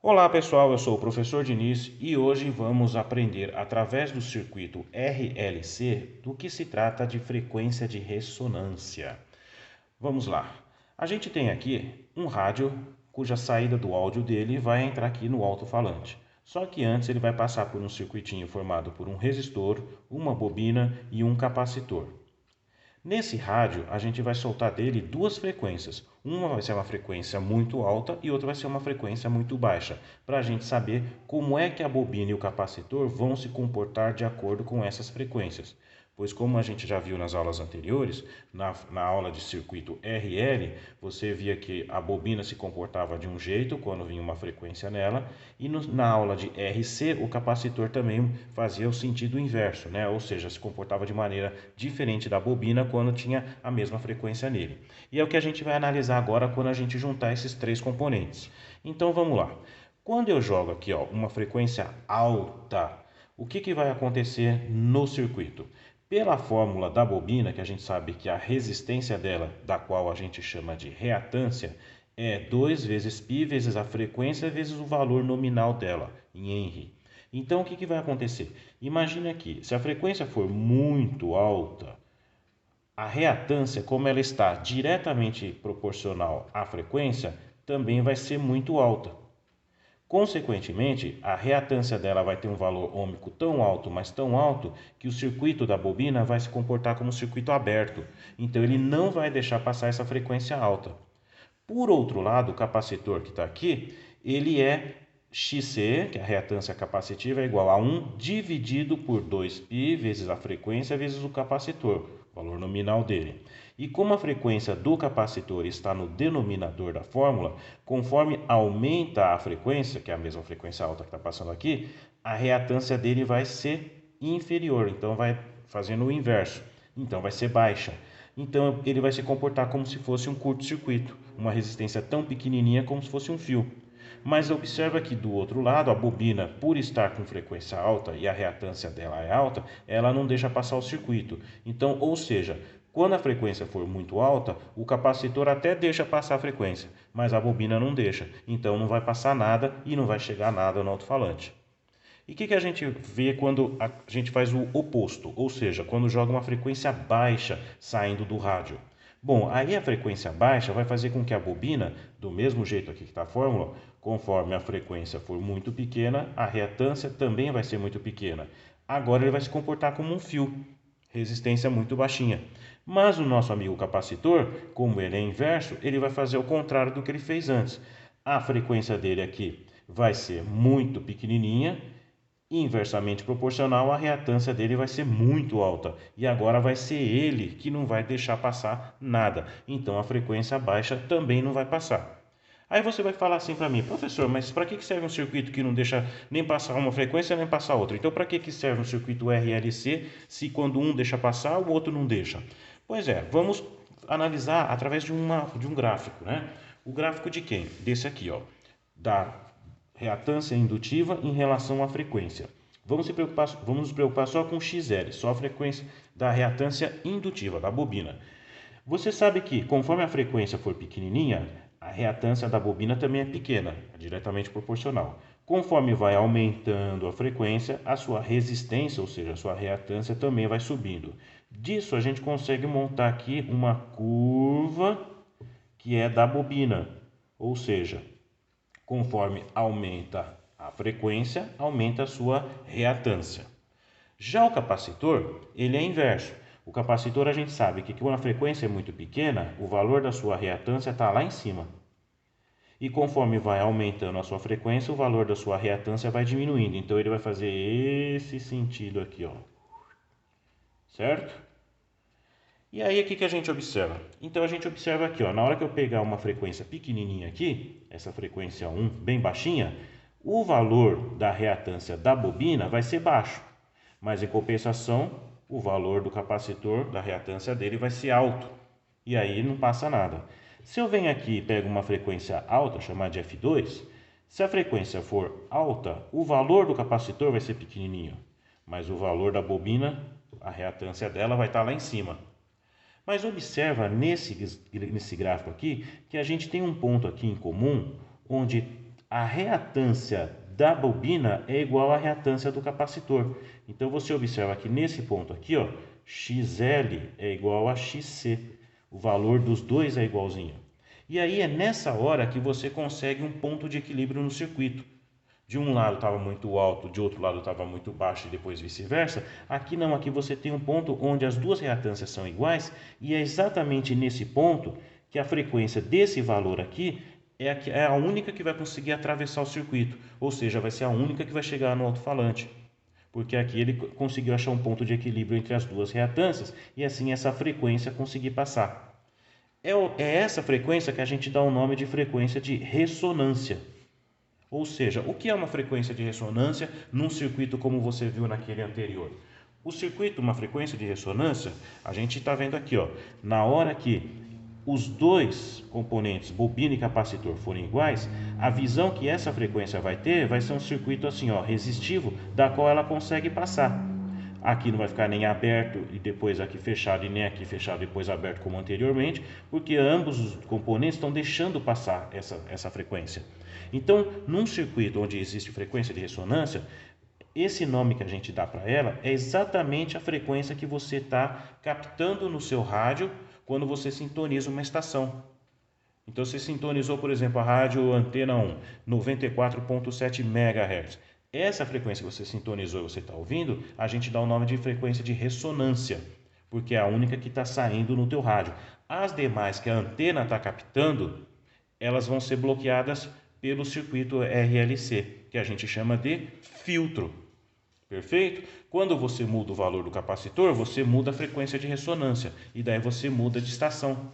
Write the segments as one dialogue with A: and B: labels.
A: Olá pessoal, eu sou o professor Diniz e hoje vamos aprender através do circuito RLC do que se trata de frequência de ressonância. Vamos lá. A gente tem aqui um rádio cuja saída do áudio dele vai entrar aqui no alto-falante. Só que antes ele vai passar por um circuitinho formado por um resistor, uma bobina e um capacitor. Nesse rádio, a gente vai soltar dele duas frequências. Uma vai ser uma frequência muito alta e outra vai ser uma frequência muito baixa, para a gente saber como é que a bobina e o capacitor vão se comportar de acordo com essas frequências. Pois como a gente já viu nas aulas anteriores, na aula de circuito RL, você via que a bobina se comportava de um jeito quando vinha uma frequência nela, e na aula de RC o capacitor também fazia o sentido inverso, né? Ou seja, se comportava de maneira diferente da bobina quando tinha a mesma frequência nele. E é o que a gente vai analisar agora quando a gente juntar esses três componentes. Então vamos lá. Quando eu jogo aqui uma frequência alta, o que vai acontecer no circuito? Pela fórmula da bobina, que a gente sabe que a resistência dela, da qual a gente chama de reatância, é 2 vezes π vezes a frequência vezes o valor nominal dela, em Henry. Então, o que vai acontecer? Imagine aqui, se a frequência for muito alta, a reatância, como ela está diretamente proporcional à frequência, também vai ser muito alta. Consequentemente, a reatância dela vai ter um valor ôhmico tão alto, mas tão alto, que o circuito da bobina vai se comportar como um circuito aberto. Então, ele não vai deixar passar essa frequência alta. Por outro lado, o capacitor que está aqui, ele é XC, que é a reatância capacitiva, é igual a 1 dividido por 2π vezes a frequência vezes o capacitor, o valor nominal dele. E como a frequência do capacitor está no denominador da fórmula, conforme aumenta a frequência, que é a mesma frequência alta que está passando aqui, a reatância dele vai ser inferior, então vai fazendo o inverso, então vai ser baixa. Então ele vai se comportar como se fosse um curto-circuito, uma resistência tão pequenininha como se fosse um fio. Mas observa que do outro lado, a bobina, por estar com frequência alta e a reatância dela é alta, ela não deixa passar o circuito. Então, ou seja, quando a frequência for muito alta, o capacitor até deixa passar a frequência, mas a bobina não deixa. Então não vai passar nada e não vai chegar nada no alto-falante. E o que a gente vê quando a gente faz o oposto, ou seja, quando joga uma frequência baixa saindo do rádio? Bom, aí a frequência baixa vai fazer com que a bobina, do mesmo jeito aqui que está a fórmula, conforme a frequência for muito pequena, a reatância também vai ser muito pequena. Agora ele vai se comportar como um fio, resistência muito baixinha. Mas o nosso amigo capacitor, como ele é inverso, ele vai fazer o contrário do que ele fez antes. A frequência dele aqui vai ser muito pequenininha, inversamente proporcional, a reatância dele vai ser muito alta. E agora vai ser ele que não vai deixar passar nada. Então a frequência baixa também não vai passar. Aí você vai falar assim para mim, professor, mas para que serve um circuito que não deixa nem passar uma frequência nem passar outra? Então para que serve um circuito RLC se quando um deixa passar o outro não deixa? Pois é, vamos analisar através de um gráfico, né? O gráfico de quem? Desse aqui, ó, da reatância indutiva em relação à frequência. Vamos nos preocupar só com XL, só a frequência da reatância indutiva, da bobina. Você sabe que, conforme a frequência for pequenininha, a reatância da bobina também é pequena, é diretamente proporcional. Conforme vai aumentando a frequência, a sua resistência, ou seja, a sua reatância, também vai subindo. Disso a gente consegue montar aqui uma curva que é da bobina, ou seja, conforme aumenta a frequência, aumenta a sua reatância. Já o capacitor, ele é inverso. O capacitor a gente sabe que quando a frequência é muito pequena, o valor da sua reatância está lá em cima. E conforme vai aumentando a sua frequência, o valor da sua reatância vai diminuindo. Então ele vai fazer esse sentido aqui, ó. Certo? E aí o que a gente observa? Então a gente observa aqui, ó, na hora que eu pegar uma frequência pequenininha aqui, essa frequência 1 bem baixinha, o valor da reatância da bobina vai ser baixo, mas em compensação o valor do capacitor, da reatância dele vai ser alto, e aí não passa nada. Se eu venho aqui e pego uma frequência alta, chamada de F2, se a frequência for alta, o valor do capacitor vai ser pequenininho, mas o valor da bobina, a reatância dela vai estar lá em cima. Mas observa nesse gráfico aqui que a gente tem um ponto aqui em comum onde a reatância da bobina é igual à reatância do capacitor. Então você observa que nesse ponto aqui, ó, XL é igual a XC. O valor dos dois é igualzinho. E aí é nessa hora que você consegue um ponto de equilíbrio no circuito. De um lado estava muito alto, de outro lado estava muito baixo e depois vice-versa. Aqui não, aqui você tem um ponto onde as duas reatâncias são iguais e é exatamente nesse ponto que a frequência desse valor aqui é a única que vai conseguir atravessar o circuito, ou seja, vai ser a única que vai chegar no alto-falante, porque aqui ele conseguiu achar um ponto de equilíbrio entre as duas reatâncias e assim essa frequência conseguir passar. É essa frequência que a gente dá o nome de frequência de ressonância. Ou seja, o que é uma frequência de ressonância num circuito como você viu naquele anterior? O circuito, uma frequência de ressonância, a gente está vendo aqui, ó, na hora que os dois componentes, bobina e capacitor, forem iguais, a visão que essa frequência vai ter vai ser um circuito assim, ó, resistivo, da qual ela consegue passar. Aqui não vai ficar nem aberto e depois aqui fechado e nem aqui fechado e depois aberto como anteriormente, porque ambos os componentes estão deixando passar essa frequência. Então, num circuito onde existe frequência de ressonância, esse nome que a gente dá para ela é exatamente a frequência que você está captando no seu rádio quando você sintoniza uma estação. Então, você sintonizou, por exemplo, a rádio Antena 1, 94.7 MHz. Essa frequência que você sintonizou e você está ouvindo, a gente dá o nome de frequência de ressonância, porque é a única que está saindo no teu rádio. As demais que a antena está captando, elas vão ser bloqueadas pelo circuito RLC, que a gente chama de filtro. Perfeito? Quando você muda o valor do capacitor, você muda a frequência de ressonância e daí você muda de estação.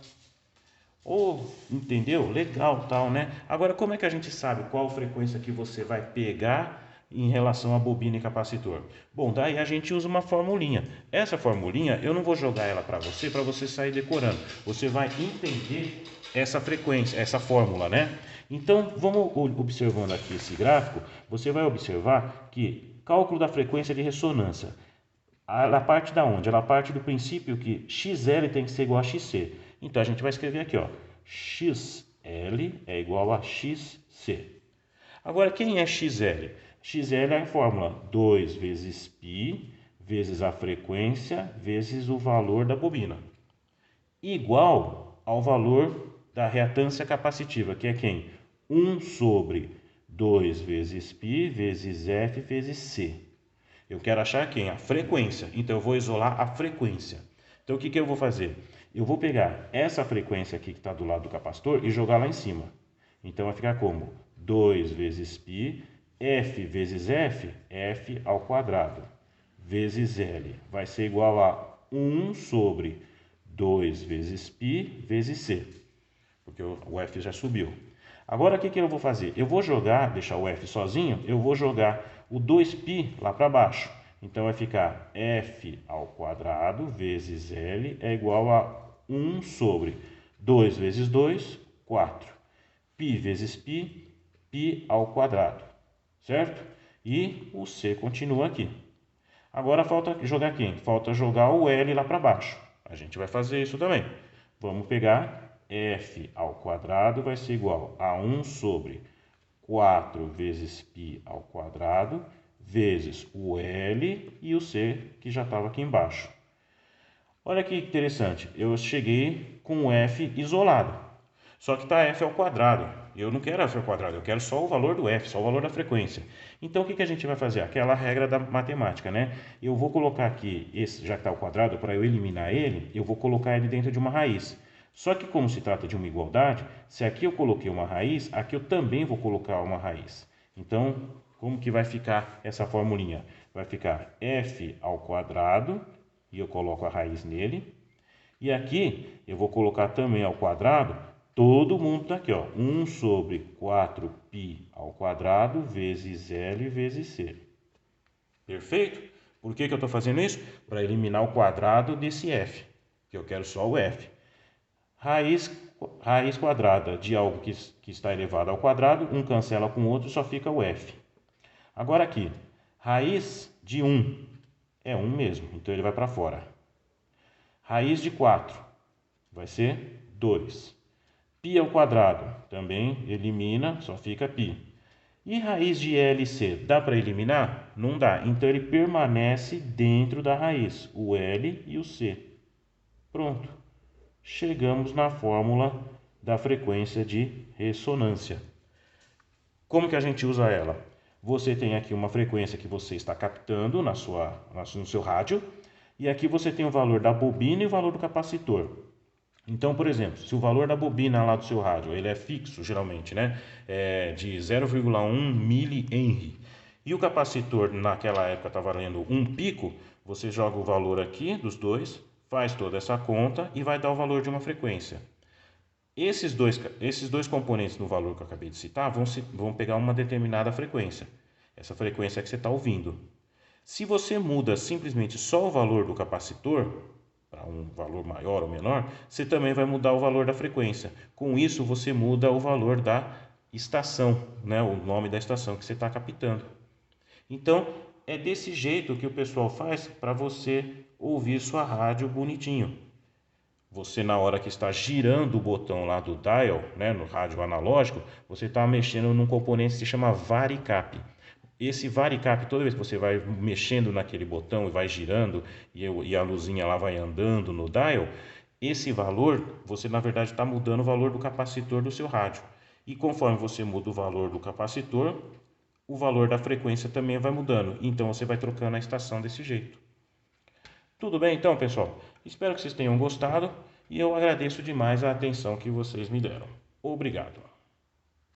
A: Entendeu? Legal, tal, né? Agora, como é que a gente sabe qual frequência que você vai pegar em relação a bobina e capacitor? Bom, daí a gente usa uma formulinha. Essa formulinha, eu não vou jogar ela para você sair decorando. Você vai entender essa frequência, essa fórmula, né? Então, vamos observando aqui esse gráfico. Você vai observar que cálculo da frequência de ressonância, ela parte da onde? Ela parte do princípio que XL tem que ser igual a XC. Então, a gente vai escrever aqui, ó, XL é igual a XC. Agora, quem é XL? XL é a fórmula 2 vezes π vezes a frequência vezes o valor da bobina, igual ao valor da reatância capacitiva, que é quem? 1 sobre 2 vezes π vezes F vezes C. Eu quero achar quem? A frequência. Então, eu vou isolar a frequência. Então, o que eu vou fazer? Eu vou pegar essa frequência aqui que está do lado do capacitor e jogar lá em cima. Então, vai ficar como 2 vezes π, F vezes F, F ao quadrado, vezes L. Vai ser igual a 1 sobre 2 vezes π vezes C. Porque o F já subiu. Agora, o que eu vou fazer? Eu vou jogar, deixar o F sozinho, eu vou jogar o 2π lá para baixo. Então, vai ficar F ao quadrado vezes L é igual a 1 sobre 2 vezes 2, 4. Π vezes π, π ao quadrado, certo? E o C continua aqui. Agora, falta jogar quem? Falta jogar o L lá para baixo. A gente vai fazer isso também. Vamos pegar F ao quadrado vai ser igual a 1 sobre 4 vezes π ao quadrado, vezes o L e o C, que já estava aqui embaixo. Olha que interessante, eu cheguei com o F isolado, só que está F ao quadrado. Eu não quero F ao quadrado, eu quero só o valor do F, só o valor da frequência. Então, o que a gente vai fazer? Aquela regra da matemática, né? Eu vou colocar aqui, esse já que está ao quadrado, para eu eliminar ele, eu vou colocar ele dentro de uma raiz. Só que como se trata de uma igualdade, se aqui eu coloquei uma raiz, aqui eu também vou colocar uma raiz. Então, como que vai ficar essa formulinha? Vai ficar f ao quadrado, e eu coloco a raiz nele. E aqui eu vou colocar também ao quadrado, todo mundo está aqui, ó, 1 sobre 4π ao quadrado vezes L vezes C. Perfeito? Por que eu estou fazendo isso? Para eliminar o quadrado desse f, que eu quero só o f. Raiz quadrada de algo que está elevado ao quadrado, um cancela com o outro, só fica o f. Agora aqui, raiz de 1 é 1 mesmo, então ele vai para fora. Raiz de 4 vai ser 2. Π ao quadrado também elimina, só fica π. E raiz de LC, dá para eliminar? Não dá. Então ele permanece dentro da raiz, o L e o C. Pronto. Chegamos na fórmula da frequência de ressonância. Como que a gente usa ela? Você tem aqui uma frequência que você está captando no seu rádio, e aqui você tem o valor da bobina e o valor do capacitor. Então, por exemplo, se o valor da bobina lá do seu rádio, ele é fixo, geralmente, né? É de 0,1 mH. E o capacitor naquela época está valendo 1 pico, você joga o valor aqui dos dois, faz toda essa conta e vai dar o valor de uma frequência. Esses dois componentes no valor que eu acabei de citar vão pegar uma determinada frequência. Essa frequência é que você está ouvindo. Se você muda simplesmente só o valor do capacitor, para um valor maior ou menor, você também vai mudar o valor da frequência. Com isso, você muda o valor da estação, né? O nome da estação que você está captando. Então, é desse jeito que o pessoal faz para você ouvir sua rádio bonitinho. Você, na hora que está girando o botão lá do dial, né, no rádio analógico, você está mexendo num componente que se chama varicap. Esse varicap, toda vez que você vai mexendo naquele botão e vai girando e a luzinha lá vai andando no dial, esse valor, você na verdade está mudando o valor do capacitor do seu rádio. E conforme você muda o valor do capacitor, o valor da frequência também vai mudando. Então você vai trocando a estação desse jeito. Tudo bem então, pessoal? Espero que vocês tenham gostado e eu agradeço demais a atenção que vocês me deram. Obrigado.